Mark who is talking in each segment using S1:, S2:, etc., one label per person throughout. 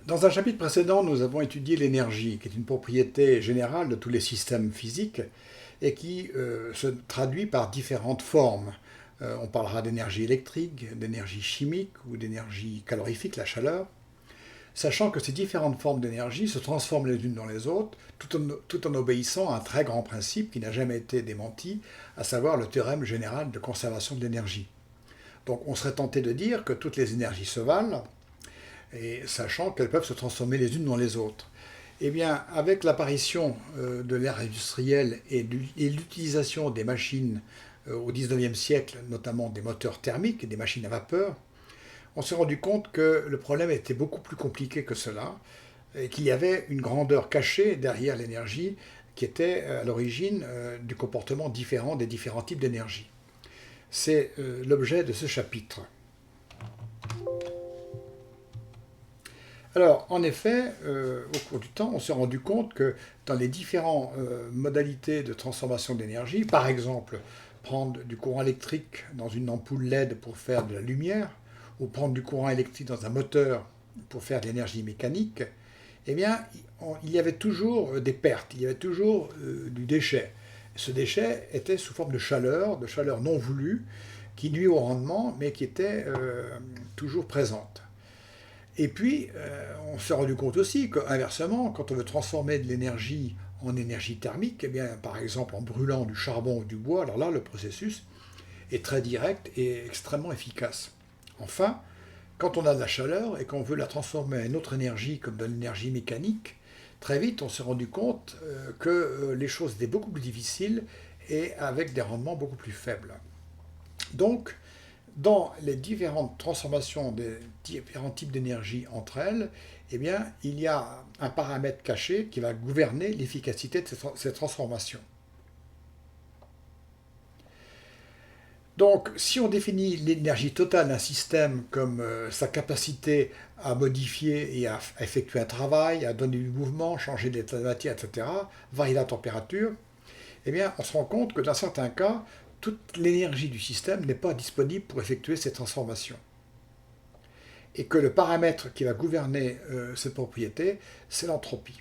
S1: Dans un chapitre précédent, nous avons étudié l'énergie, qui est une propriété générale de tous les systèmes physiques et qui se traduit par différentes formes. On parlera d'énergie électrique, d'énergie chimique ou d'énergie calorifique, la chaleur, sachant que ces différentes formes d'énergie se transforment les unes dans les autres, tout en obéissant à un très grand principe qui n'a jamais été démenti, à savoir le théorème général de conservation de l'énergie. Donc on serait tenté de dire que toutes les énergies se valent, et sachant qu'elles peuvent se transformer les unes dans les autres. Eh bien, avec l'apparition de l'ère industrielle et l'utilisation des machines au XIXe siècle, notamment des moteurs thermiques et des machines à vapeur, on s'est rendu compte que le problème était beaucoup plus compliqué que cela, et qu'il y avait une grandeur cachée derrière l'énergie qui était à l'origine du comportement différent des différents types d'énergie. C'est l'objet de ce chapitre. Alors, en effet, au cours du temps, on s'est rendu compte que dans les différentes modalités de transformation d'énergie, par exemple, prendre du courant électrique dans une ampoule LED pour faire de la lumière, ou prendre du courant électrique dans un moteur pour faire de l'énergie mécanique, eh bien, il y avait toujours des pertes, il y avait toujours du déchet. Ce déchet était sous forme de chaleur non voulue, qui nuit au rendement, mais qui était toujours présente. Et puis, on s'est rendu compte aussi qu'inversement, quand on veut transformer de l'énergie en énergie thermique, eh bien, par exemple en brûlant du charbon ou du bois, alors là, le processus est très direct et extrêmement efficace. Enfin, quand on a de la chaleur et qu'on veut la transformer en une autre énergie, comme de l'énergie mécanique, très vite, on s'est rendu compte que les choses étaient beaucoup plus difficiles et avec des rendements beaucoup plus faibles. Donc, dans les différentes transformations des différents types d'énergie entre elles, eh bien, il y a un paramètre caché qui va gouverner l'efficacité de ces transformations. Donc, si on définit l'énergie totale d'un système comme sa capacité à modifier et à effectuer un travail, à donner du mouvement, changer d'état de matière, etc., varier la température, eh bien, on se rend compte que dans certains cas, toute l'énergie du système n'est pas disponible pour effectuer ces transformations. Et que le paramètre qui va gouverner cette propriété, c'est l'entropie.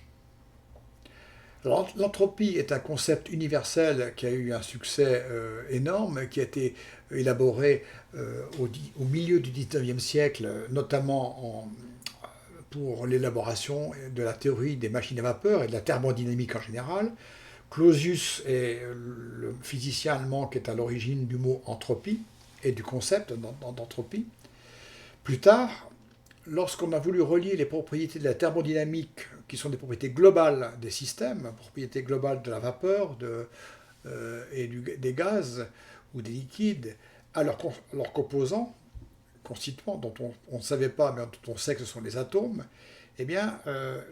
S1: Alors, l'entropie est un concept universel qui a eu un succès énorme, qui a été élaboré au milieu du XIXe siècle, notamment pour l'élaboration de la théorie des machines à vapeur et de la thermodynamique en général. Clausius est le physicien allemand qui est à l'origine du mot entropie et du concept d'entropie. Plus tard, lorsqu'on a voulu relier les propriétés de la thermodynamique, qui sont des propriétés globales des systèmes, propriétés globales de la vapeur des gaz ou des liquides, à leurs composants, constituants dont on ne savait pas, mais dont on sait que ce sont les atomes, eh bien,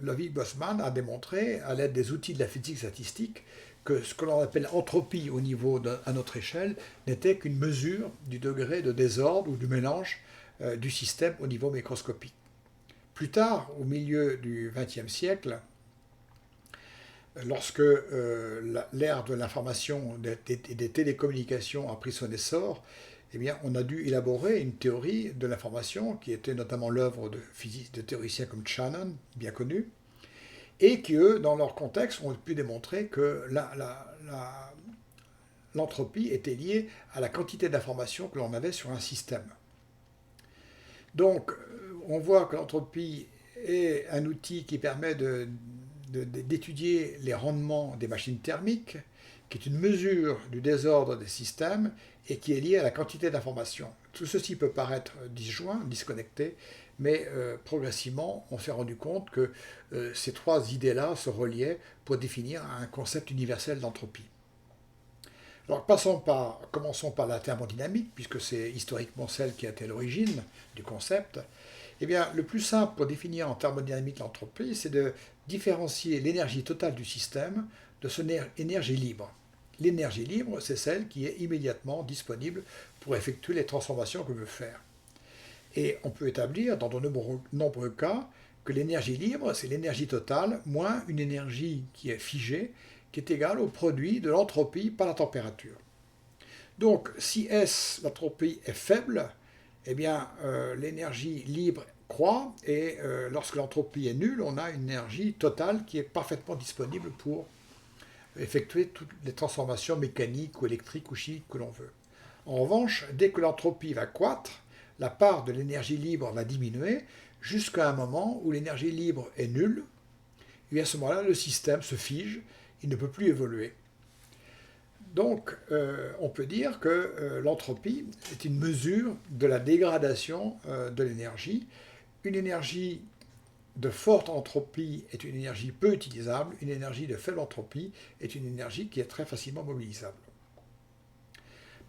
S1: Ludwig-Boltzmann a démontré, à l'aide des outils de la physique statistique, que ce que l'on appelle entropie à notre échelle n'était qu'une mesure du degré de désordre ou du mélange du système au niveau microscopique. Plus tard, au milieu du XXe siècle, lorsque l'ère de l'information et des télécommunications a pris son essor, eh bien, on a dû élaborer une théorie de l'information qui était notamment l'œuvre de théoriciens comme Shannon, bien connus, et qui, eux, dans leur contexte, ont pu démontrer que l'entropie était liée à la quantité d'informations que l'on avait sur un système. Donc, on voit que l'entropie est un outil qui permet d'étudier les rendements des machines thermiques, qui est une mesure du désordre des systèmes et qui est liée à la quantité d'informations. Tout ceci peut paraître disjoint, disconnecté, mais progressivement, on s'est rendu compte que ces trois idées-là se reliaient pour définir un concept universel d'entropie. Alors commençons par la thermodynamique, puisque c'est historiquement celle qui a été à l'origine du concept. Eh bien, le plus simple pour définir en thermodynamique l'entropie, c'est de différencier l'énergie totale du système de son énergie libre. L'énergie libre, c'est celle qui est immédiatement disponible pour effectuer les transformations que veut faire. Et on peut établir, dans de nombreux cas, que l'énergie libre, c'est l'énergie totale moins une énergie qui est figée, qui est égale au produit de l'entropie par la température. Donc, si l'entropie est faible, eh bien, l'énergie libre croît, et lorsque l'entropie est nulle, on a une énergie totale qui est parfaitement disponible pour effectuer toutes les transformations mécaniques ou électriques ou chimiques que l'on veut. En revanche, dès que l'entropie va croître, la part de l'énergie libre va diminuer jusqu'à un moment où l'énergie libre est nulle, et à ce moment-là, le système se fige, il ne peut plus évoluer. Donc, on peut dire que l'entropie est une mesure de la dégradation de l'énergie. Une énergie de forte entropie est une énergie peu utilisable, une énergie de faible entropie est une énergie qui est très facilement mobilisable.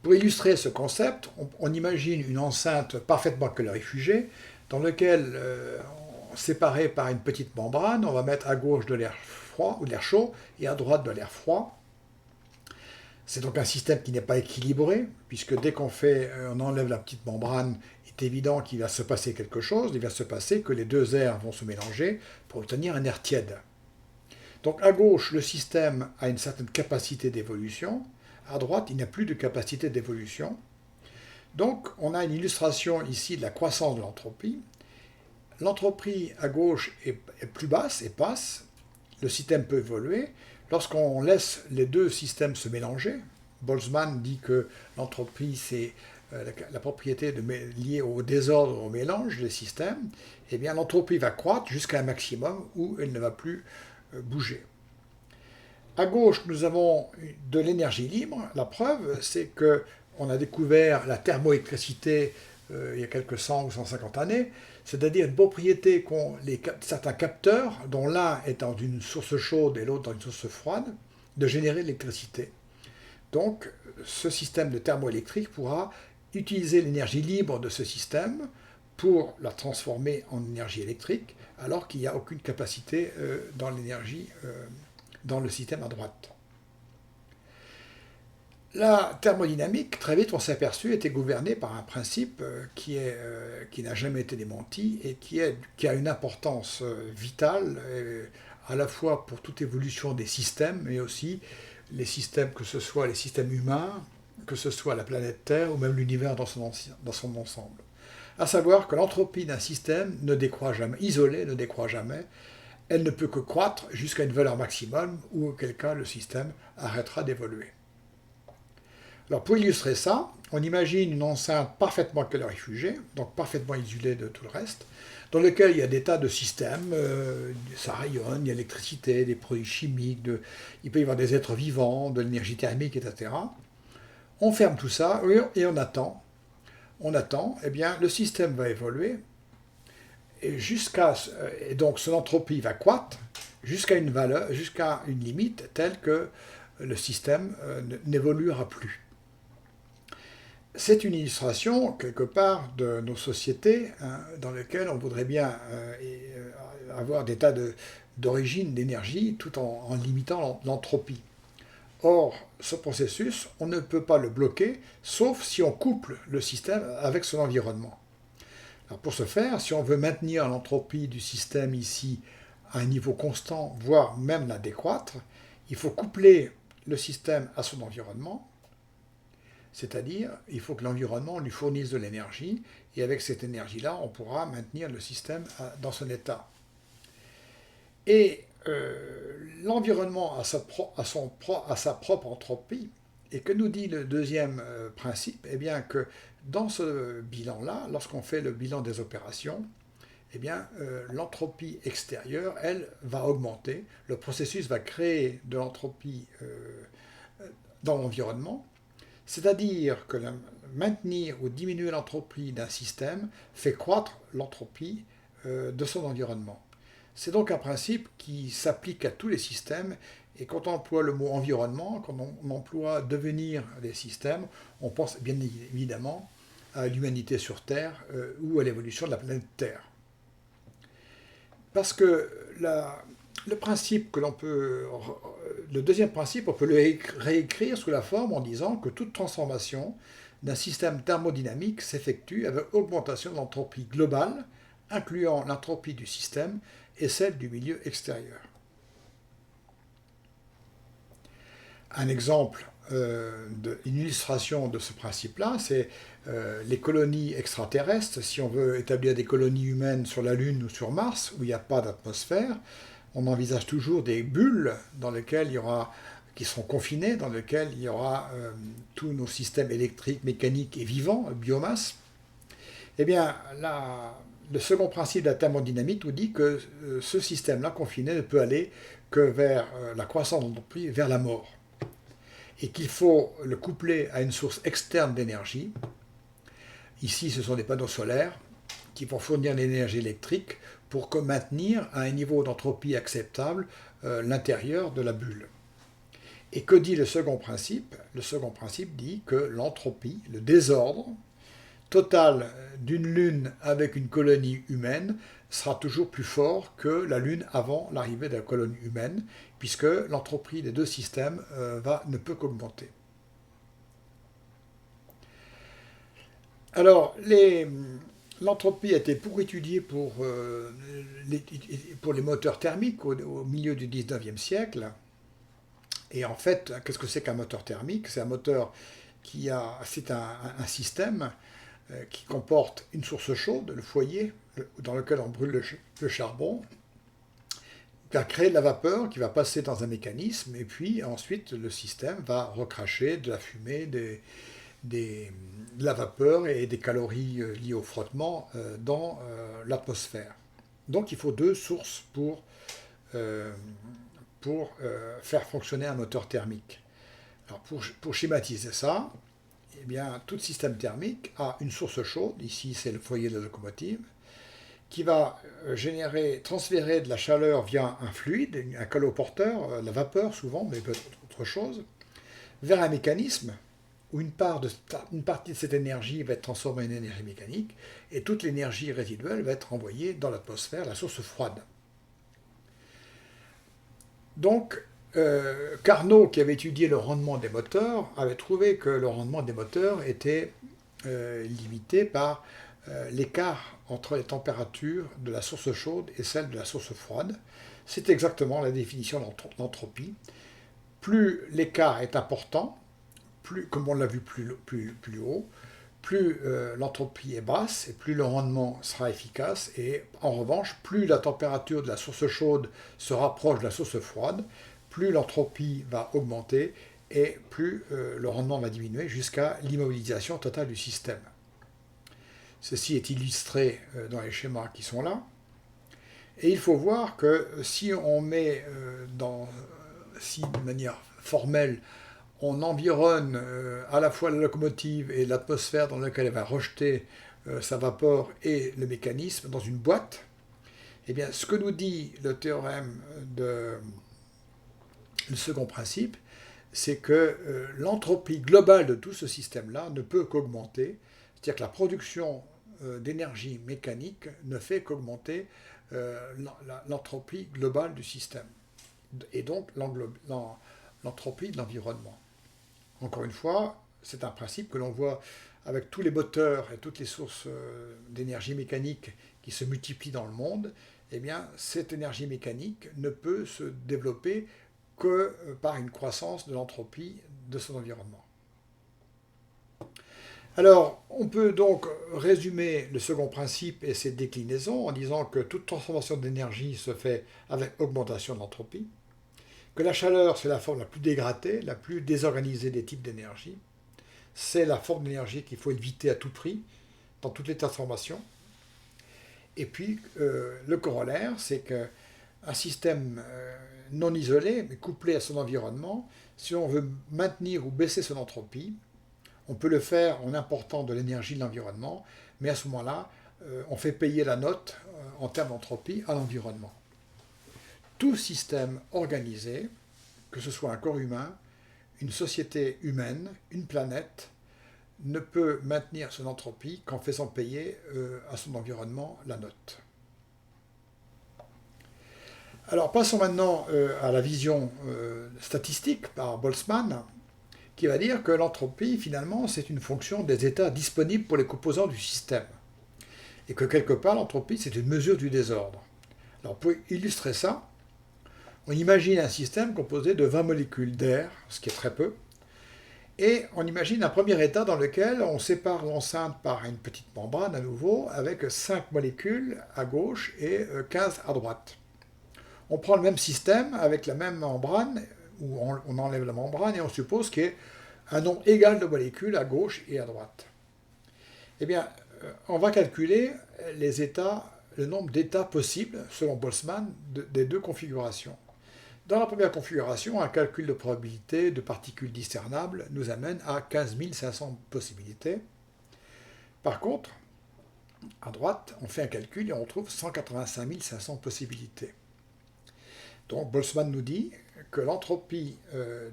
S1: Pour illustrer ce concept, on imagine une enceinte parfaitement calorifugée dans laquelle, séparée par une petite membrane, on va mettre à gauche de l'air froid ou de l'air chaud et à droite de l'air froid. C'est donc un système qui n'est pas équilibré, puisque dès qu'on enlève la petite membrane, il est évident qu'il va se passer quelque chose, il va se passer que les deux airs vont se mélanger pour obtenir un air tiède. Donc à gauche, le système a une certaine capacité d'évolution, à droite, il n'a plus de capacité d'évolution. Donc on a une illustration ici de la croissance de l'entropie. L'entropie à gauche est plus basse et passe, le système peut évoluer. Lorsqu'on laisse les deux systèmes se mélanger, Boltzmann dit que l'entropie, c'est la propriété liée au désordre, au mélange des systèmes, eh bien l'entropie va croître jusqu'à un maximum où elle ne va plus bouger. À gauche, nous avons de l'énergie libre. La preuve, c'est qu'on a découvert la thermoélectricité il y a quelques 100 ou 150 années, c'est-à-dire une propriété qu'ont certains capteurs, dont l'un est dans une source chaude et l'autre dans une source froide, de générer de l'électricité. Donc, ce système de thermoélectrique pourra utiliser l'énergie libre de ce système pour la transformer en énergie électrique, alors qu'il n'y a aucune capacité dans l'énergie dans le système à droite. La thermodynamique, très vite on s'est aperçu, était gouvernée par un principe qui n'a jamais été démenti et qui a une importance vitale à la fois pour toute évolution des systèmes, mais aussi les systèmes, que ce soit les systèmes humains, que ce soit la planète Terre ou même l'univers dans son ensemble. À savoir que l'entropie d'un système ne décroît jamais, isolé ne décroît jamais, elle ne peut que croître jusqu'à une valeur maximum, ou auquel cas le système arrêtera d'évoluer. Alors pour illustrer ça, on imagine une enceinte parfaitement calorifugée, donc parfaitement isolée de tout le reste, dans lequel il y a des tas de systèmes, ça rayonne, il y a l'électricité, des produits chimiques, il peut y avoir des êtres vivants, de l'énergie thermique, etc. On ferme tout ça et on attend. Eh bien le système va évoluer, et donc son entropie va croître jusqu'à une valeur, jusqu'à une limite telle que le système n'évoluera plus. C'est une illustration, quelque part, de nos sociétés dans lesquelles on voudrait bien avoir des tas d'origines d'énergie tout en limitant l'entropie. Or, ce processus, on ne peut pas le bloquer, sauf si on couple le système avec son environnement. Alors pour ce faire, si on veut maintenir l'entropie du système ici à un niveau constant, voire même la décroître, il faut coupler le système à son environnement, c'est-à-dire il faut que l'environnement lui fournisse de l'énergie, et avec cette énergie-là, on pourra maintenir le système dans son état. Et l'environnement a sa propre entropie, et que nous dit le deuxième principe? Eh bien que dans ce bilan-là, lorsqu'on fait le bilan des opérations, eh bien l'entropie extérieure, elle, va augmenter. Le processus va créer de l'entropie dans l'environnement, c'est-à-dire que maintenir ou diminuer l'entropie d'un système fait croître l'entropie de son environnement. C'est donc un principe qui s'applique à tous les systèmes, et quand on emploie le mot environnement, quand on emploie devenir des systèmes, on pense bien évidemment à l'humanité sur Terre ou à l'évolution de la planète Terre. Parce que le deuxième principe, on peut le réécrire sous la forme en disant que toute transformation d'un système thermodynamique s'effectue avec augmentation de l'entropie globale, incluant l'entropie du système et celle du milieu extérieur. Un exemple une illustration de ce principe-là, c'est les colonies extraterrestres. Si on veut établir des colonies humaines sur la Lune ou sur Mars, où il n'y a pas d'atmosphère, on envisage toujours des bulles dans lesquelles il y aura, qui seront confinées, dans lesquelles il y aura tous nos systèmes électriques, mécaniques et vivants, biomasse. Eh bien, le second principe de la thermodynamique nous dit que ce système-là confiné ne peut aller que vers la croissance de l'entreprise, vers la mort. Et qu'il faut le coupler à une source externe d'énergie. Ici, ce sont des panneaux solaires qui vont fournir l'énergie électrique pour maintenir à un niveau d'entropie acceptable l'intérieur de la bulle. Et que dit le second principe? Le second principe dit que l'entropie, le désordre total d'une Lune avec une colonie humaine sera toujours plus fort que la Lune avant l'arrivée de la colonie humaine, puisque l'entropie des deux systèmes ne peut qu'augmenter. Alors, l'entropie a été pour étudiée pour les moteurs thermiques au milieu du 19e siècle. Et en fait, qu'est-ce que c'est qu'un moteur thermique? C'est un moteur c'est un système qui comporte une source chaude, le foyer, dans lequel on brûle le charbon, qui va créer de la vapeur qui va passer dans un mécanisme, et puis ensuite le système va recracher de la fumée, de la vapeur et des calories liées au frottement dans l'atmosphère. Donc il faut deux sources pour faire fonctionner un moteur thermique. Alors pour schématiser ça, eh bien, tout système thermique a une source chaude, ici c'est le foyer de la locomotive, qui va transférer de la chaleur via un fluide, un caloporteur, la vapeur souvent, mais peut-être autre chose, vers un mécanisme où une partie de cette énergie va être transformée en énergie mécanique, et toute l'énergie résiduelle va être envoyée dans l'atmosphère, la source froide. Donc, Carnot, qui avait étudié le rendement des moteurs, avait trouvé que le rendement des moteurs était limité par l'écart entre les températures de la source chaude et celle de la source froide. C'est exactement la définition de l'entropie. Plus l'écart est important, comme on l'a vu plus haut, plus l'entropie est basse et plus le rendement sera efficace. Et en revanche, plus la température de la source chaude se rapproche de la source froide, plus l'entropie va augmenter et plus le rendement va diminuer jusqu'à l'immobilisation totale du système. Ceci est illustré dans les schémas qui sont là. Et il faut voir que si on met si de manière formelle, on environne à la fois la locomotive et l'atmosphère dans laquelle elle va rejeter sa vapeur et le mécanisme dans une boîte, eh bien, ce que nous dit le théorème le second principe, c'est que l'entropie globale de tout ce système-là ne peut qu'augmenter, c'est-à-dire que la production d'énergie mécanique ne fait qu'augmenter l'entropie globale du système, et donc l'entropie de l'environnement. Encore une fois, c'est un principe que l'on voit avec tous les moteurs et toutes les sources d'énergie mécanique qui se multiplient dans le monde. Eh bien, cette énergie mécanique ne peut se développer que par une croissance de l'entropie de son environnement. Alors, on peut donc résumer le second principe et ses déclinaisons en disant que toute transformation d'énergie se fait avec augmentation de l'entropie, que la chaleur, c'est la forme la plus dégradée, la plus désorganisée des types d'énergie. C'est la forme d'énergie qu'il faut éviter à tout prix dans toutes les transformations. Et puis, le corollaire, c'est qu'un système non isolé, mais couplé à son environnement, si on veut maintenir ou baisser son entropie, on peut le faire en important de l'énergie de l'environnement, mais à ce moment-là, on fait payer la note en termes d'entropie à l'environnement. Tout système organisé, que ce soit un corps humain, une société humaine, une planète, ne peut maintenir son entropie qu'en faisant payer à son environnement la note. Alors passons maintenant à la vision statistique par Boltzmann, qui va dire que l'entropie, finalement, c'est une fonction des états disponibles pour les composants du système. Et que quelque part, l'entropie, c'est une mesure du désordre. Alors pour illustrer ça, on imagine un système composé de 20 molécules d'air, ce qui est très peu, Et on imagine un premier état dans lequel on sépare l'enceinte par une petite membrane à nouveau, avec 5 molécules à gauche et 15 à droite. On prend le même système avec la même membrane, où on enlève la membrane et on suppose qu'il y ait un nombre égal de molécules à gauche et à droite. Eh bien, on va calculer les états, le nombre d'états possibles, selon Boltzmann, des deux configurations. Dans la première configuration, un calcul de probabilité de particules discernables nous amène à 15 500 possibilités. Par contre, à droite, on fait un calcul et on trouve 185 500 possibilités. Donc Boltzmann nous dit que l'entropie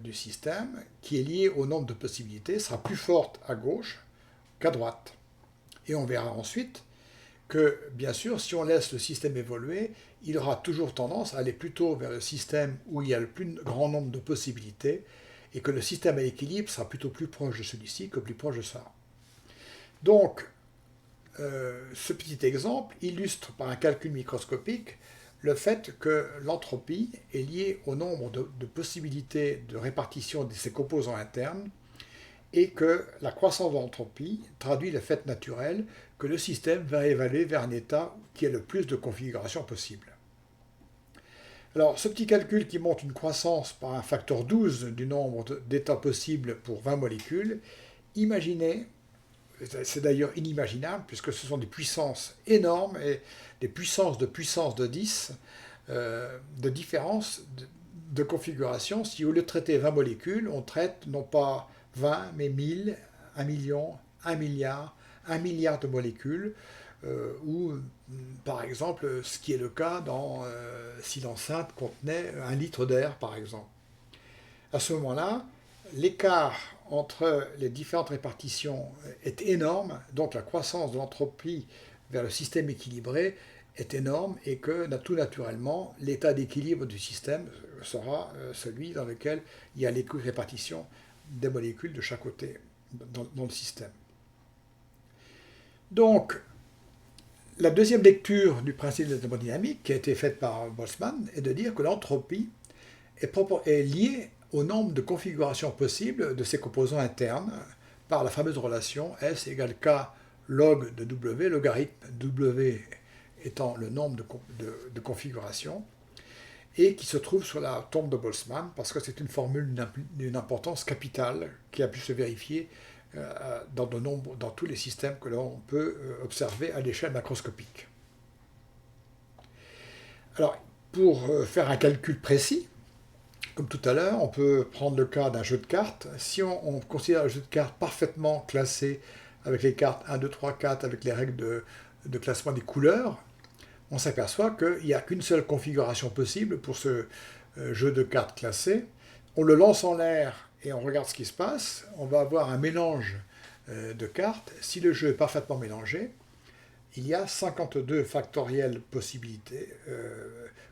S1: du système, qui est liée au nombre de possibilités, sera plus forte à gauche qu'à droite. Et on verra ensuite que, bien sûr, si on laisse le système évoluer, il aura toujours tendance à aller plutôt vers le système où il y a le plus grand nombre de possibilités, et que le système à équilibre sera plutôt plus proche de celui-ci que plus proche de ça. Donc, ce petit exemple illustre par un calcul microscopique le fait que l'entropie est liée au nombre de possibilités de répartition de ses composants internes, et que la croissance de l'entropie traduit le fait naturel que le système va évaluer vers un état qui a le plus de configurations possibles. Alors, ce petit calcul qui montre une croissance par un facteur 12 du nombre d'états possibles pour 20 molécules, imaginez, c'est d'ailleurs inimaginable puisque ce sont des puissances énormes et des puissances de 10 de différence de configuration si au lieu de traiter 20 molécules, on traite non pas 20, mais 1000, 1 million, 1 milliard, 1 milliard de molécules, ou par exemple ce qui est le cas si l'enceinte contenait 1 litre d'air par exemple. À ce moment-là, l'écart entre les différentes répartitions est énorme, donc la croissance de l'entropie vers le système équilibré est énorme et que tout naturellement, l'état d'équilibre du système sera celui dans lequel il y a l'équirépartition des molécules de chaque côté dans le système. Donc, la deuxième lecture du principe de la thermodynamique qui a été faite par Boltzmann est de dire que l'entropie est liée au nombre de configurations possibles de ses composants internes par la fameuse relation S égale K log de W, logarithme W étant le nombre de configurations, et qui se trouve sur la tombe de Boltzmann, parce que c'est une formule d'une importance capitale qui a pu se vérifier dans tous les systèmes que l'on peut observer à l'échelle macroscopique. Alors, pour faire un calcul précis, comme tout à l'heure, on peut prendre le cas d'un jeu de cartes. Si on considère le jeu de cartes parfaitement classé avec les cartes 1, 2, 3, 4, avec les règles de classement des couleurs, on s'aperçoit qu'il n'y a qu'une seule configuration possible pour ce jeu de cartes classé. On le lance en l'air et on regarde ce qui se passe. On va avoir un mélange de cartes. Si le jeu est parfaitement mélangé, il y a 52 factorielles possibilités,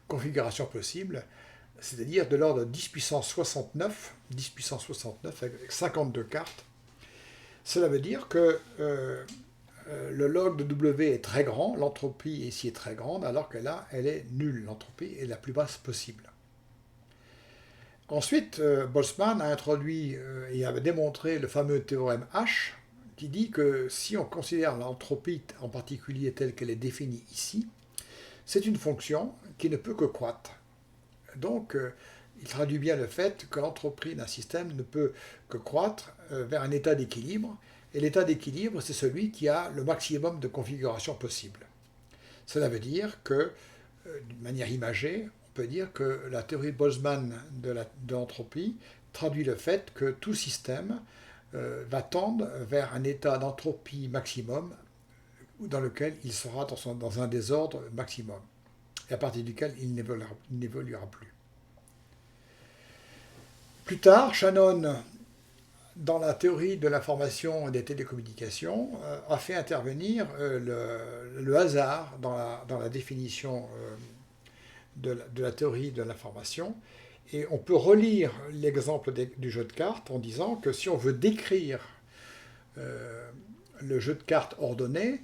S1: configurations possibles, c'est-à-dire de l'ordre de 10 puissance 69 avec 52 cartes. Cela veut dire que le log de W est très grand, l'entropie ici est très grande, alors que là, elle est nulle, l'entropie est la plus basse possible. Ensuite, Boltzmann a introduit et avait démontré le fameux théorème H, qui dit que si on considère l'entropie en particulier telle qu'elle est définie ici, c'est une fonction qui ne peut que croître. Donc, il traduit bien le fait que l'entropie d'un système ne peut que croître vers un état d'équilibre, et l'état d'équilibre, c'est celui qui a le maximum de configurations possibles. Cela veut dire que, d'une manière imagée, on peut dire que la théorie de Boltzmann de l'entropie traduit le fait que tout système va tendre vers un état d'entropie maximum dans lequel il sera dans un désordre maximum, et à partir duquel il n'évoluera plus. Plus tard, Shannon, dans la théorie de l'information et des télécommunications, a fait intervenir le hasard dans la définition de la théorie de l'information. Et on peut relire l'exemple du jeu de cartes en disant que si on veut décrire le jeu de cartes ordonné,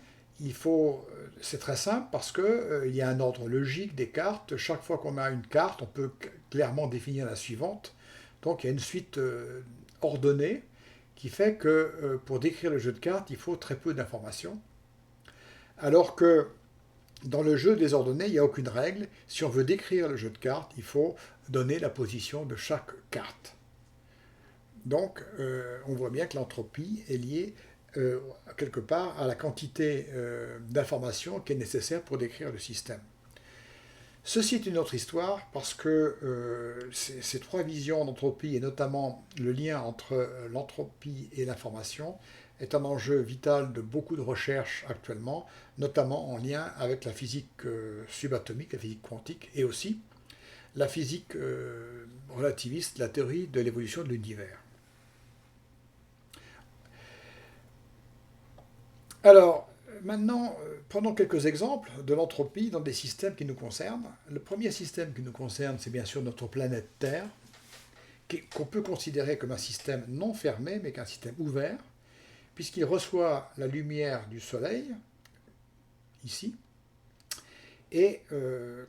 S1: c'est très simple parce qu'il y a un ordre logique des cartes. Chaque fois qu'on a une carte, on peut clairement définir la suivante. Donc il y a une suite ordonnée qui fait que pour décrire le jeu de cartes, il faut très peu d'informations, alors que dans le jeu désordonné, il n'y a aucune règle. Si on veut décrire le jeu de cartes, il faut donner la position de chaque carte. Donc, on voit bien que l'entropie est liée quelque part à la quantité d'informations qui est nécessaire pour décrire le système. Ceci est une autre histoire parce que ces trois visions d'entropie, et notamment le lien entre l'entropie et l'information, est un enjeu vital de beaucoup de recherches actuellement, notamment en lien avec la physique subatomique, la physique quantique, et aussi la physique relativiste, la théorie de l'évolution de l'univers. Alors, maintenant, prenons quelques exemples de l'entropie dans des systèmes qui nous concernent. Le premier système qui nous concerne, c'est bien sûr notre planète Terre, qu'on peut considérer comme un système non fermé, mais qu'un système ouvert, puisqu'il reçoit la lumière du Soleil, ici, et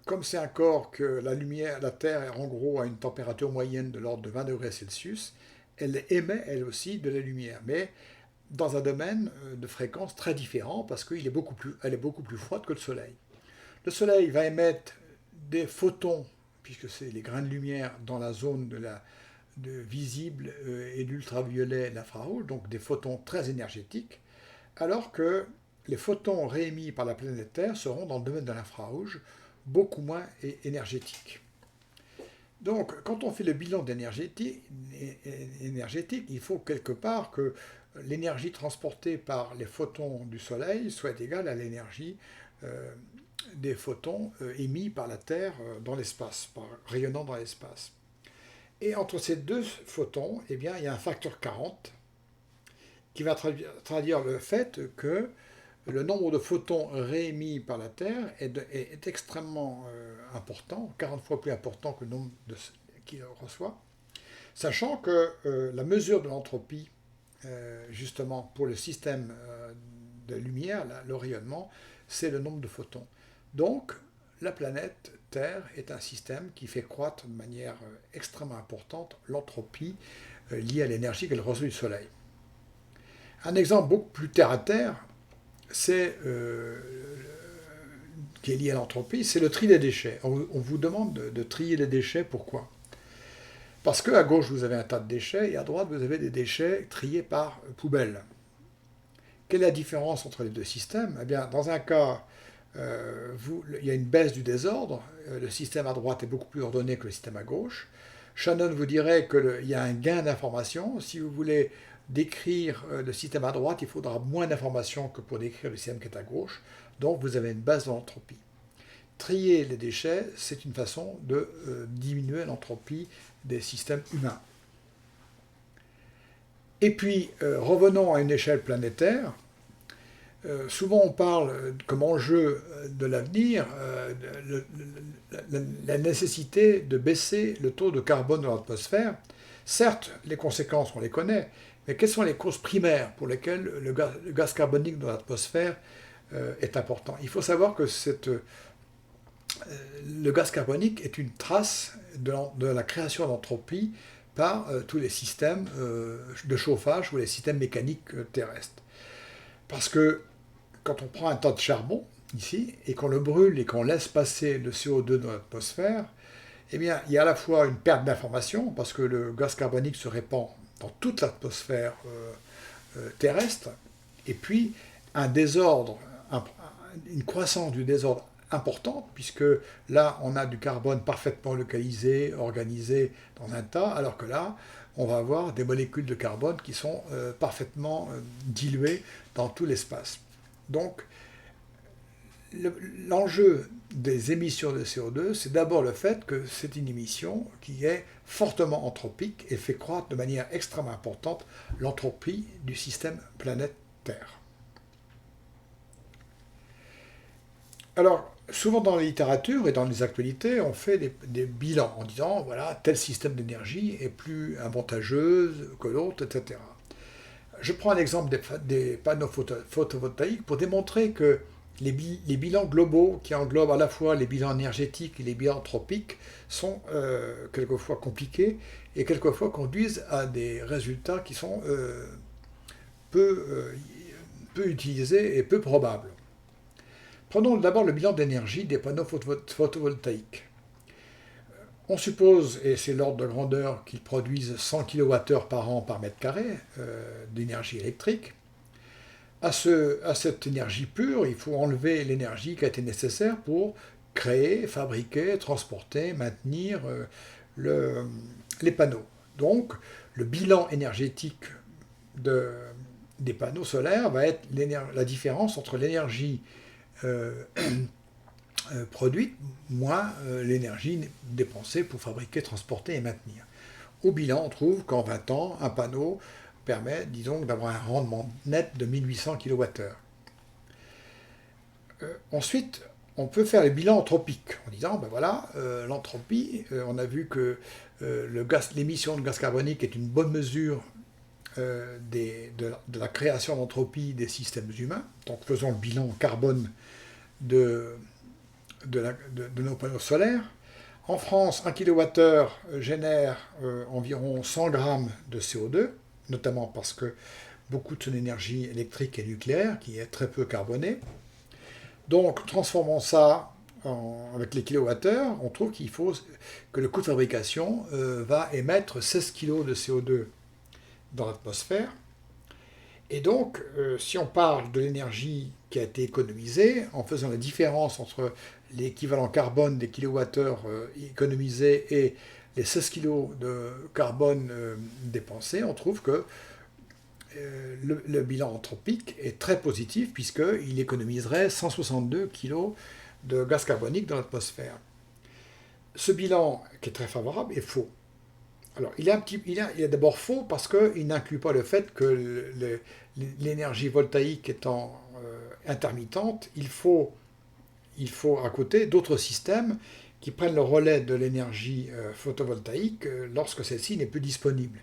S1: comme c'est un corps que la Terre, en gros, a une température moyenne de l'ordre de 20 degrés Celsius, elle émet, elle aussi, de la lumière, mais dans un domaine de fréquence très différent, parce qu'elle est beaucoup plus froide que le Soleil. Le Soleil va émettre des photons, puisque c'est les grains de lumière dans la zone de visible et d'ultraviolet, l'infrarouge, donc des photons très énergétiques, alors que les photons réémis par la planète Terre seront dans le domaine de l'infrarouge beaucoup moins énergétiques. Donc, quand on fait le bilan énergétique, il faut quelque part que l'énergie transportée par les photons du Soleil soit égale à l'énergie des photons émis par la Terre dans l'espace, rayonnant dans l'espace. Et entre ces deux photons, eh bien, il y a un facteur 40 qui va traduire le fait que le nombre de photons réémis par la Terre est extrêmement important, 40 fois plus important que le nombre qu'il reçoit, sachant que la mesure de l'entropie, justement, pour le système de lumière, le rayonnement, c'est le nombre de photons. Donc, la planète Terre est un système qui fait croître de manière extrêmement importante l'entropie liée à l'énergie qu'elle reçoit du Soleil. Un exemple beaucoup plus terre-à-terre, qui est lié à l'entropie, c'est le tri des déchets. On vous demande de trier les déchets, pourquoi ? Parce qu'à gauche, vous avez un tas de déchets, et à droite, vous avez des déchets triés par poubelle. Quelle est la différence entre les deux systèmes ? Eh bien, dans un cas, il y a une baisse du désordre, le système à droite est beaucoup plus ordonné que le système à gauche. Shannon vous dirait qu'il y a un gain d'information. Si vous voulez décrire le système à droite, il faudra moins d'informations que pour décrire le système qui est à gauche. Donc vous avez une baisse de l'entropie. Trier les déchets, c'est une façon de diminuer l'entropie des systèmes humains. Et puis, revenons à une échelle planétaire. Souvent on parle comme enjeu de l'avenir la nécessité de baisser le taux de carbone dans l'atmosphère. Certes, les conséquences, on les connaît, mais quelles sont les causes primaires pour lesquelles le gaz carbonique dans l'atmosphère est important ? Il faut savoir que le gaz carbonique est une trace de la création d'entropie par tous les systèmes de chauffage ou les systèmes mécaniques terrestres. Parce que quand on prend un tas de charbon, ici, et qu'on le brûle et qu'on laisse passer le CO2 dans l'atmosphère, eh bien, il y a à la fois une perte d'information, parce que le gaz carbonique se répand dans toute l'atmosphère terrestre, et puis un désordre, une croissance du désordre importante, puisque là, on a du carbone parfaitement localisé, organisé dans un tas, alors que là, on va avoir des molécules de carbone qui sont parfaitement diluées dans tout l'espace. Donc, l'enjeu des émissions de CO2, c'est d'abord le fait que c'est une émission qui est fortement anthropique et fait croître de manière extrêmement importante l'entropie du système planète Terre. Alors, souvent dans la littérature et dans les actualités, on fait des bilans en disant, voilà, tel système d'énergie est plus avantageux que l'autre, etc. Je prends un exemple des panneaux photovoltaïques pour démontrer qu'il les bilans globaux qui englobent à la fois les bilans énergétiques et les bilans anthropiques sont quelquefois compliqués et quelquefois conduisent à des résultats qui sont peu, peu utilisés et peu probables. Prenons d'abord le bilan d'énergie des panneaux photovoltaïques. On suppose, et c'est l'ordre de grandeur, qu'ils produisent 100 kWh par an par mètre carré d'énergie électrique. À cette énergie pure, il faut enlever l'énergie qui a été nécessaire pour créer, fabriquer, transporter, maintenir les panneaux. Donc, le bilan énergétique des panneaux solaires va être la différence entre l'énergie produite moins l'énergie dépensée pour fabriquer, transporter et maintenir. Au bilan, on trouve qu'en 20 ans, un panneau permet, disons, d'avoir un rendement net de 1800 kWh. Ensuite, on peut faire les bilans anthropiques en disant, ben voilà, l'entropie, on a vu que l'émission de gaz carbonique est une bonne mesure de la création d'entropie des systèmes humains. Donc faisons le bilan carbone de nos panneaux solaires. En France, 1 kWh génère environ 100 grammes de CO2, notamment parce que beaucoup de son énergie électrique est nucléaire, qui est très peu carbonée. Donc, transformons ça avec les kilowattheures, on trouve qu'il faut que le coût de fabrication va émettre 16 kg de CO2 dans l'atmosphère. Et donc, si on parle de l'énergie qui a été économisée, en faisant la différence entre l'équivalent carbone des kilowattheures économisés et les 16 kg de carbone dépensés, on trouve que le bilan anthropique est très positif puisqu'il économiserait 162 kg de gaz carbonique dans l'atmosphère. Ce bilan, qui est très favorable, est faux. Alors, il est d'abord faux parce qu'il n'inclut pas le fait que l'énergie voltaïque étant intermittente, il faut à côté d'autres systèmes qui prennent le relais de l'énergie photovoltaïque lorsque celle-ci n'est plus disponible.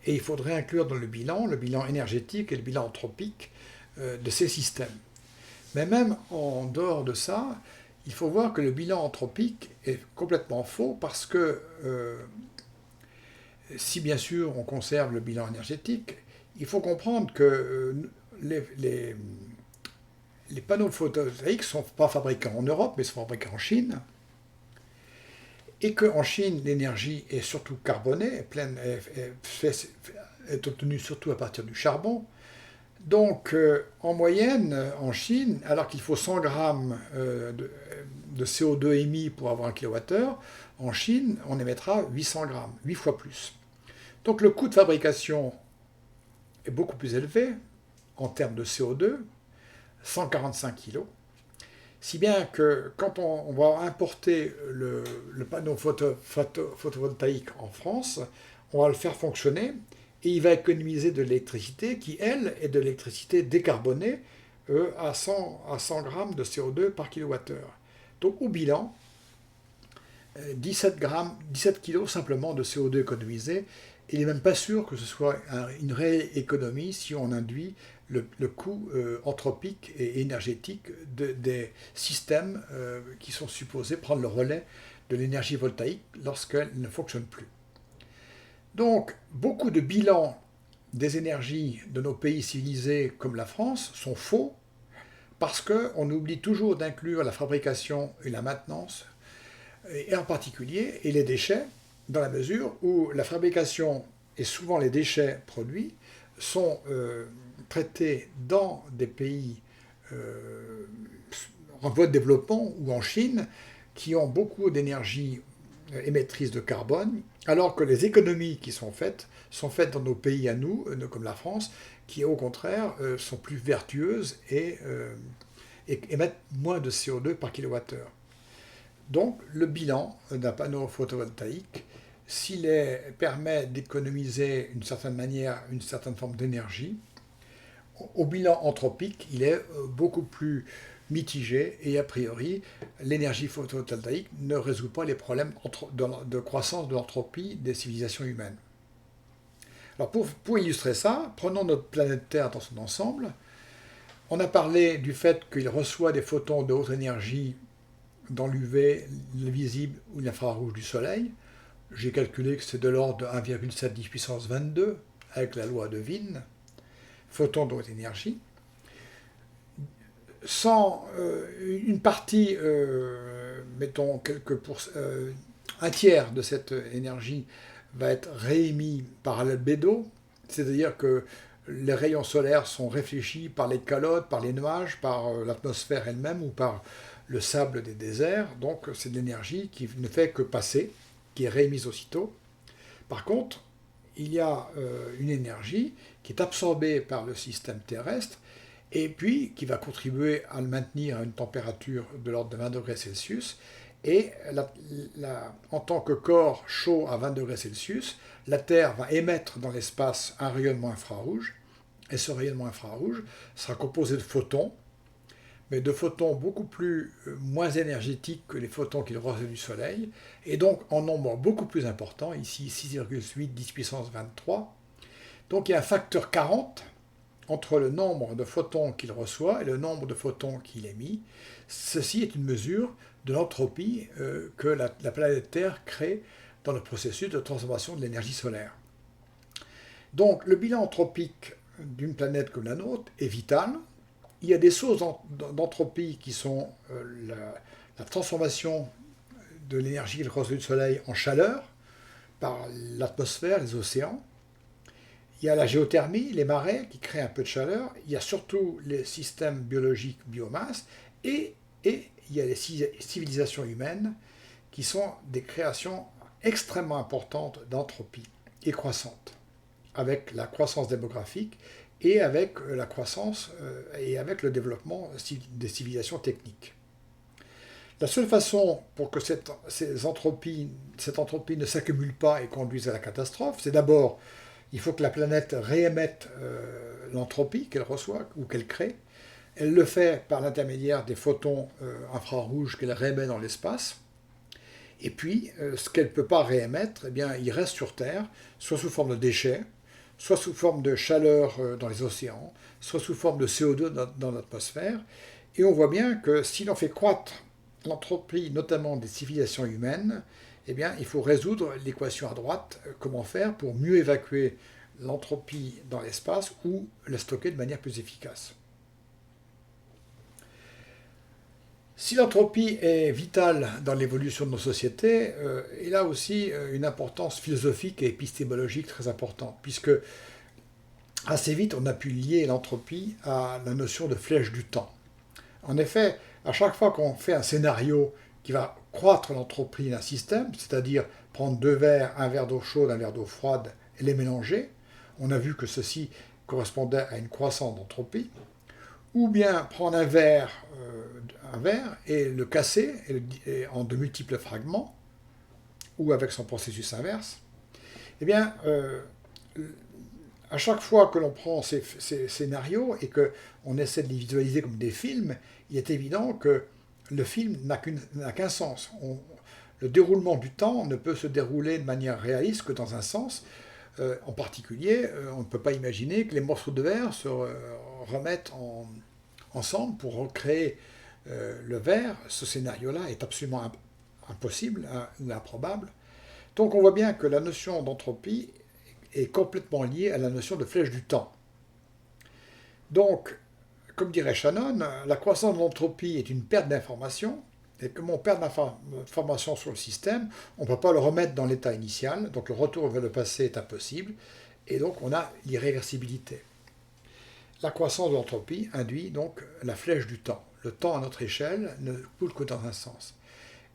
S1: Et il faudrait inclure dans le bilan énergétique et le bilan anthropique de ces systèmes. Mais même en dehors de ça, il faut voir que le bilan anthropique est complètement faux parce que si bien sûr on conserve le bilan énergétique, il faut comprendre que les panneaux photovoltaïques ne sont pas fabriqués en Europe, mais sont fabriqués en Chine. Et qu'en Chine, l'énergie est surtout carbonée, est obtenue surtout à partir du charbon. Donc, en moyenne, en Chine, alors qu'il faut 100 grammes de CO2 émis pour avoir un kilowattheure, en Chine, on émettra 800 grammes, 8 fois plus. Donc, le coût de fabrication est beaucoup plus élevé en termes de CO2, 145 kg. Si bien que quand on va importer le panneau photovoltaïque en France, on va le faire fonctionner et il va économiser de l'électricité qui, elle, est de l'électricité décarbonée à 100 grammes de CO2 par kilowattheure. Donc au bilan, 17 kg simplement de CO2 économisé. Il n'est même pas sûr que ce soit une réelle économie si on induit le coût anthropique et énergétique des systèmes qui sont supposés prendre le relais de l'énergie voltaïque lorsqu'elle ne fonctionne plus. Donc, beaucoup de bilans des énergies de nos pays civilisés comme la France sont faux parce qu'on oublie toujours d'inclure la fabrication et la maintenance, et en particulier, et les déchets, dans la mesure où la fabrication et souvent les déchets produits sont traités dans des pays en voie de développement ou en Chine qui ont beaucoup d'énergie émettrice de carbone, alors que les économies qui sont faites dans nos pays à nous, comme la France, qui au contraire sont plus vertueuses et émettent moins de CO2 par kilowattheure. Donc le bilan d'un panneau photovoltaïque, s'il permet d'économiser d'une certaine manière une certaine forme d'énergie, au bilan anthropique, il est beaucoup plus mitigé et a priori, l'énergie photovoltaïque ne résout pas les problèmes de croissance de l'entropie des civilisations humaines. Alors pour illustrer ça, prenons notre planète Terre dans son ensemble. On a parlé du fait qu'il reçoit des photons de haute énergie dans l'UV, le visible ou l'infrarouge du Soleil. J'ai calculé que c'est de l'ordre de 1,7 10 puissance 22 avec la loi de Wien, photons de haute énergie. Sans une partie, mettons un tiers de cette énergie va être réémis par l'albédo, c'est-à-dire que les rayons solaires sont réfléchis par les calottes, par les nuages, par l'atmosphère elle-même ou par le sable des déserts. Donc c'est de l'énergie qui ne fait que passer, qui est réémise aussitôt. Par contre, il y a une énergie qui est absorbée par le système terrestre et puis qui va contribuer à le maintenir à une température de l'ordre de 20 degrés Celsius. Et en tant que corps chaud à 20 degrés Celsius, la Terre va émettre dans l'espace un rayonnement infrarouge. Et ce rayonnement infrarouge sera composé de photons, mais de photons moins énergétiques que les photons qu'il reçoit du Soleil, et donc en nombre beaucoup plus important, ici 6,8 10 puissance 23. Donc il y a un facteur 40 entre le nombre de photons qu'il reçoit et le nombre de photons qu'il émet. Ceci est une mesure de l'entropie que la planète Terre crée dans le processus de transformation de l'énergie solaire. Donc le bilan anthropique d'une planète comme la nôtre est vital. Il y a des sources d'entropie qui sont la transformation de l'énergie qu'il reçoit du Soleil en chaleur par l'atmosphère, les océans. Il y a la géothermie, les marais qui créent un peu de chaleur. Il y a surtout les systèmes biologiques biomasse. Et il y a les civilisations humaines qui sont des créations extrêmement importantes d'entropie et croissantes, avec la croissance démographique et avec la croissance et avec le développement des civilisations techniques. La seule façon pour que cette entropie ne s'accumule pas et conduise à la catastrophe, c'est d'abord, il faut que la planète réémette l'entropie qu'elle reçoit ou qu'elle crée. Elle le fait par l'intermédiaire des photons infrarouges qu'elle réémet dans l'espace. Et puis, ce qu'elle ne peut pas réémettre, eh bien, il reste sur Terre, soit sous forme de déchets, soit sous forme de chaleur dans les océans, soit sous forme de CO2 dans l'atmosphère. Et on voit bien que si l'on fait croître l'entropie, notamment des civilisations humaines, eh bien, il faut résoudre l'équation à droite. Comment faire pour mieux évacuer l'entropie dans l'espace ou la stocker de manière plus efficace. Si l'entropie est vitale dans l'évolution de nos sociétés, elle a aussi une importance philosophique et épistémologique très importante, puisque assez vite on a pu lier l'entropie à la notion de flèche du temps. En effet, à chaque fois qu'on fait un scénario qui va croître l'entropie d'un système, c'est-à-dire prendre deux verres, un verre d'eau chaude, un verre d'eau froide, et les mélanger, on a vu que ceci correspondait à une croissance d'entropie, ou bien prendre un verre et le casser en de multiples fragments, ou avec son processus inverse, eh bien, à chaque fois que l'on prend ces scénarios et qu'on essaie de les visualiser comme des films, il est évident que le film n'a qu'un sens. Le déroulement du temps ne peut se dérouler de manière réaliste que dans un sens. En particulier, on ne peut pas imaginer que les morceaux de verre se remettent ensemble pour recréer le verre. Ce scénario-là est absolument impossible, improbable. Donc on voit bien que la notion d'entropie est complètement liée à la notion de flèche du temps. Donc, comme dirait Shannon, la croissance de l'entropie est une perte d'information, et comme on perd d'information sur le système, on ne peut pas le remettre dans l'état initial, donc le retour vers le passé est impossible, et donc on a l'irréversibilité. La croissance de l'entropie induit donc la flèche du temps. Le temps à notre échelle ne coule que dans un sens.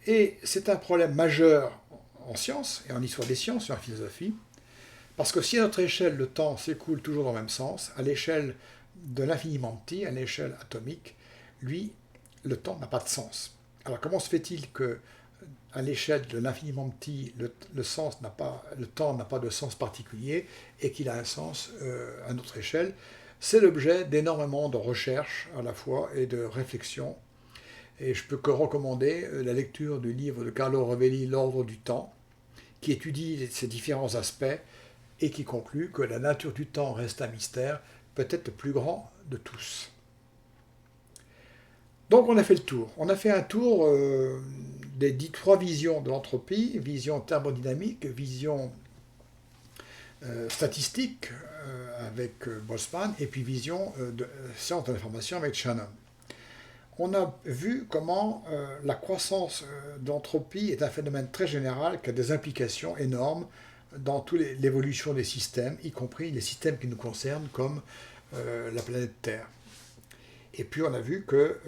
S1: Et c'est un problème majeur en sciences, et en histoire des sciences et en philosophie, parce que si à notre échelle le temps s'écoule toujours dans le même sens, à l'échelle de l'infiniment petit, à l'échelle atomique, lui, le temps n'a pas de sens. Alors comment se fait-il que à l'échelle de l'infiniment petit, le temps n'a pas de sens particulier et qu'il a un sens à notre échelle? C'est l'objet d'énormément de recherches à la fois et de réflexions. Et je peux que recommander la lecture du livre de Carlo Rovelli, L'ordre du temps, qui étudie ces différents aspects et qui conclut que la nature du temps reste un mystère, peut-être le plus grand de tous. Donc on a fait le tour. On a fait un tour des trois visions de l'entropie, vision thermodynamique, vision statistique avec Boltzmann, et puis vision de science de l'information avec Shannon. On a vu comment la croissance d'entropie est un phénomène très général qui a des implications énormes dans toute l'évolution des systèmes, y compris les systèmes qui nous concernent comme la planète Terre. Et puis on a vu que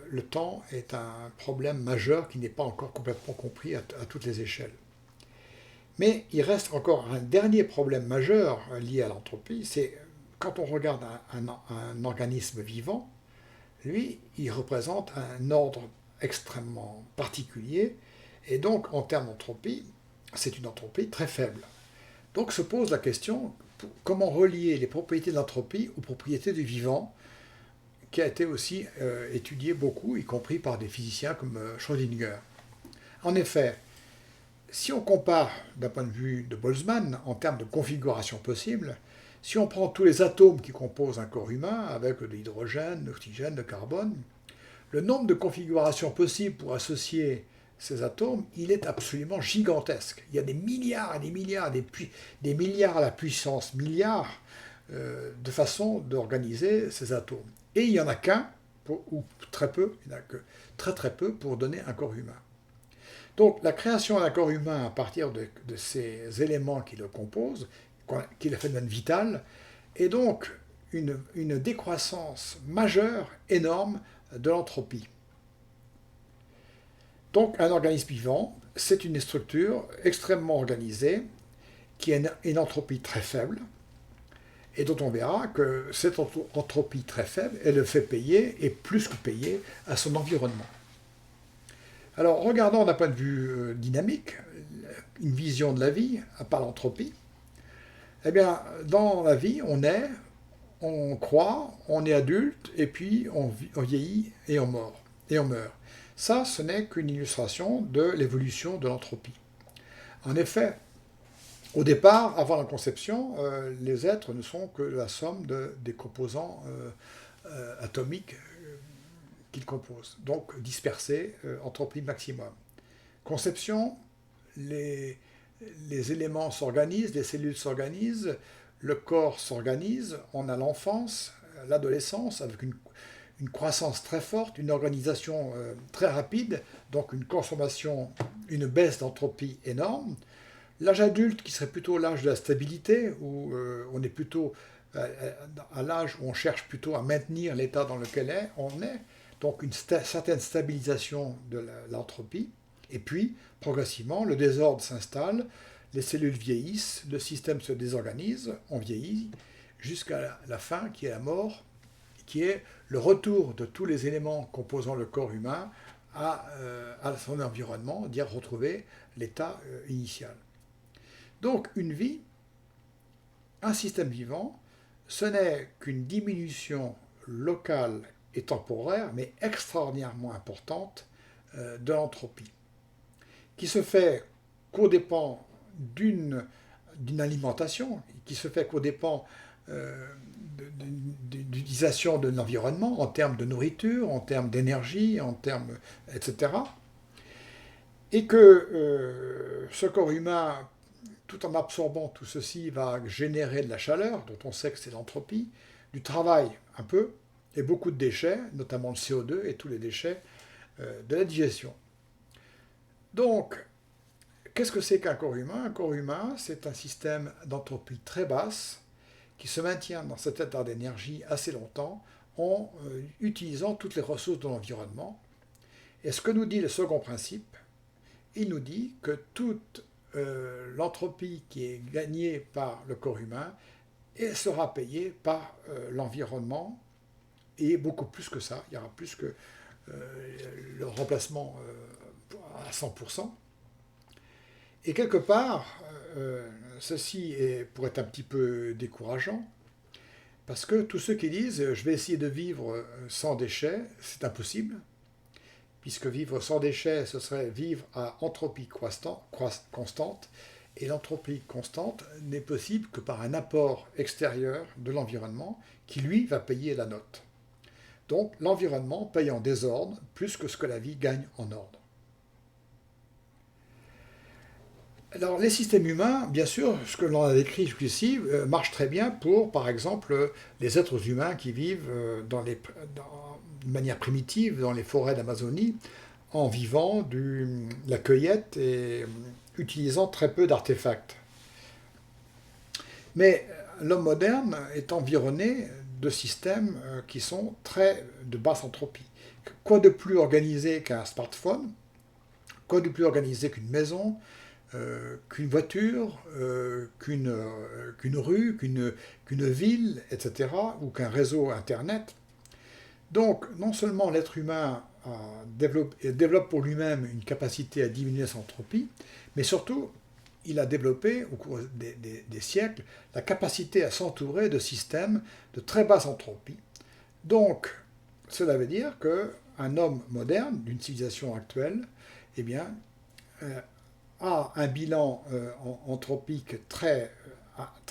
S1: le temps est un problème majeur qui n'est pas encore complètement compris à toutes les échelles. Mais il reste encore un dernier problème majeur lié à l'entropie, c'est quand on regarde un organisme vivant, lui, il représente un ordre extrêmement particulier, et donc en termes d'entropie, c'est une entropie très faible. Donc se pose la question, comment relier les propriétés de l'entropie aux propriétés du vivant, qui a été aussi étudié beaucoup, y compris par des physiciens comme Schrödinger. En effet, si on compare d'un point de vue de Boltzmann, en termes de configuration possible, si on prend tous les atomes qui composent un corps humain, avec de l'hydrogène, de l'oxygène, de carbone, le nombre de configurations possibles pour associer ces atomes, il est absolument gigantesque. Il y a des milliards et des milliards, des milliards à la puissance milliard de façons d'organiser ces atomes. Et il n'y en a qu'un, ou très peu, il n'y en a que très très peu pour donner un corps humain. Donc la création d'un corps humain à partir de ces éléments qui le composent, qui est le phénomène vital, est donc une décroissance majeure, énorme de l'entropie. Donc un organisme vivant, c'est une structure extrêmement organisée, qui a une entropie très faible, et dont on verra que cette entropie très faible, elle le fait payer, et plus que payer, à son environnement. Alors regardons d'un point de vue dynamique, une vision de la vie, à part l'entropie. Eh bien, dans la vie, on croît, on est adulte, et puis on vieillit et on meurt. Ça, ce n'est qu'une illustration de l'évolution de l'entropie. En effet, au départ, avant la conception, les êtres ne sont que la somme des composants atomiques qu'ils composent, donc dispersés, entropie maximum. Conception, les éléments s'organisent, les cellules s'organisent, le corps s'organise, on a l'enfance, l'adolescence, avec une croissance très forte, une organisation très rapide, donc une consommation, une baisse d'entropie énorme. L'âge adulte, qui serait plutôt l'âge de la stabilité, où on est plutôt à l'âge où on cherche plutôt à maintenir l'état dans lequel on est, donc une certaine stabilisation de l'entropie. Et puis, progressivement, le désordre s'installe, les cellules vieillissent, le système se désorganise, on vieillit, jusqu'à la fin, qui est la mort, qui est le retour de tous les éléments composant le corps humain à son environnement, dire retrouver l'état initial. Donc une vie, un système vivant, ce n'est qu'une diminution locale et temporaire, mais extraordinairement importante de l'entropie, qui se fait qu'aux dépens d'une alimentation, qui se fait qu'aux dépens d'utilisation de l'environnement en termes de nourriture, en termes d'énergie, en termes, etc. Et que ce corps humain, tout en absorbant tout ceci, va générer de la chaleur, dont on sait que c'est l'entropie, du travail un peu, et beaucoup de déchets, notamment le CO2 et tous les déchets de la digestion. Donc, qu'est-ce que c'est qu'un corps humain? Un corps humain, c'est un système d'entropie très basse qui se maintient dans cet état d'énergie assez longtemps en utilisant toutes les ressources de l'environnement. Et ce que nous dit le second principe, il nous dit que toute l'entropie qui est gagnée par le corps humain sera payée par l'environnement, et beaucoup plus que ça. Il y aura plus que le remplacement à 100%. Et quelque part, ceci pourrait être un petit peu décourageant, parce que tous ceux qui disent « je vais essayer de vivre sans déchets », c'est impossible, puisque vivre sans déchets, ce serait vivre à entropie constante, et l'entropie constante n'est possible que par un apport extérieur de l'environnement, qui lui va payer la note. Donc l'environnement paye en désordre plus que ce que la vie gagne en ordre. Alors les systèmes humains, bien sûr, ce que l'on a décrit jusqu'ici, marche très bien pour, par exemple, les êtres humains qui vivent de manière primitive dans les forêts d'Amazonie, en vivant de la cueillette et utilisant très peu d'artefacts. Mais l'homme moderne est environné de systèmes qui sont très de basse entropie. Quoi de plus organisé qu'un smartphone? Quoi de plus organisé qu'une maison, qu'une voiture, qu'une rue, qu'une ville, etc., ou qu'un réseau Internet? Donc, non seulement l'être humain développe pour lui-même une capacité à diminuer son entropie, mais surtout, il a développé au cours des siècles la capacité à s'entourer de systèmes de très basse entropie. Donc, cela veut dire qu'un homme moderne, d'une civilisation actuelle, eh bien, a un bilan anthropique très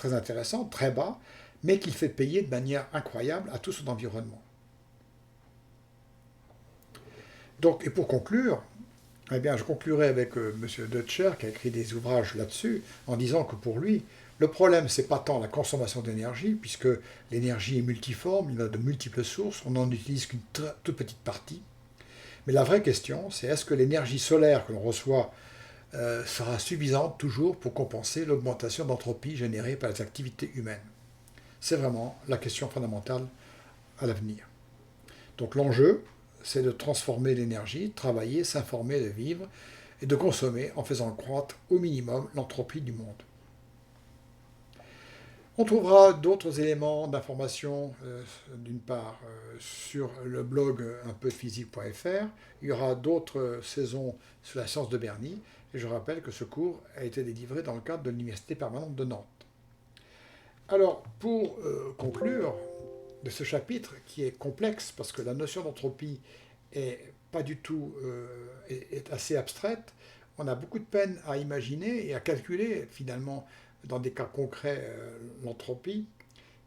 S1: intéressant, très bas, mais qu'il fait payer de manière incroyable à tout son environnement. Donc, et pour conclure, eh bien, je conclurai avec M. Deutscher, qui a écrit des ouvrages là-dessus, en disant que pour lui, le problème, c'est pas tant la consommation d'énergie, puisque l'énergie est multiforme, il y a de multiples sources, on n'en utilise qu'une toute petite partie. Mais la vraie question, c'est est-ce que l'énergie solaire que l'on reçoit sera suffisante toujours pour compenser l'augmentation d'entropie générée par les activités humaines? C'est vraiment la question fondamentale à l'avenir. Donc l'enjeu, c'est de transformer l'énergie, de travailler, s'informer, de vivre et de consommer en faisant croître au minimum l'entropie du monde. On trouvera d'autres éléments d'information, d'une part, sur le blog unpeudephysique.fr. Il y aura d'autres saisons sur la science de Bernie. Et je rappelle que ce cours a été délivré dans le cadre de l'Université permanente de Nantes. Alors, pour conclure de ce chapitre, qui est complexe, parce que la notion d'entropie est pas du tout est assez abstraite, on a beaucoup de peine à imaginer et à calculer finalement dans des cas concrets l'entropie.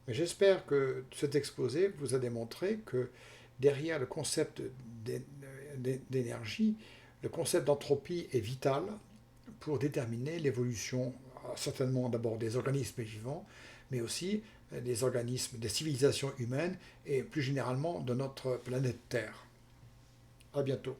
S1: Mais j'espère que cet exposé vous a démontré que derrière le concept d'énergie, le concept d'entropie est vital pour déterminer l'évolution, certainement d'abord des organismes vivants, mais aussi des organismes, des civilisations humaines et plus généralement de notre planète Terre. À bientôt.